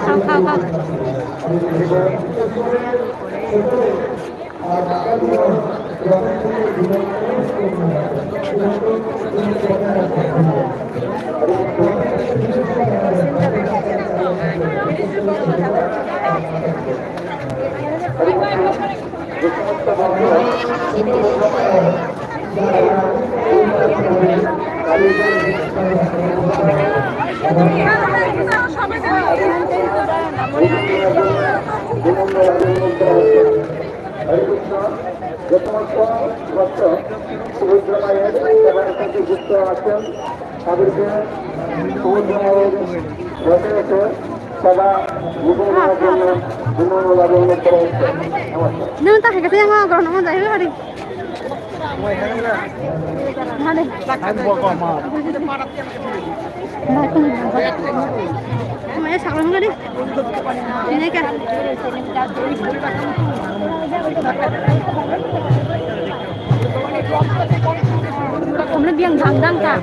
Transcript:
খাও খাও খাও যে সমস্ত ভক্ত সমুদ্র মায়ের সেবার সাথে যুক্ত আছেন তাদেরকে সমুদ্র মায়ের বসে এসে সভা জীবন করার জন্য বিনম্র অনুরোধ করা হচ্ছে। Nương ta phải cái tiếng ngon còn nó giấy rồi đi. Mà đi. Mày sạc lắm cái đi. Đi này kìa. Không lên biếng thằng đang cả.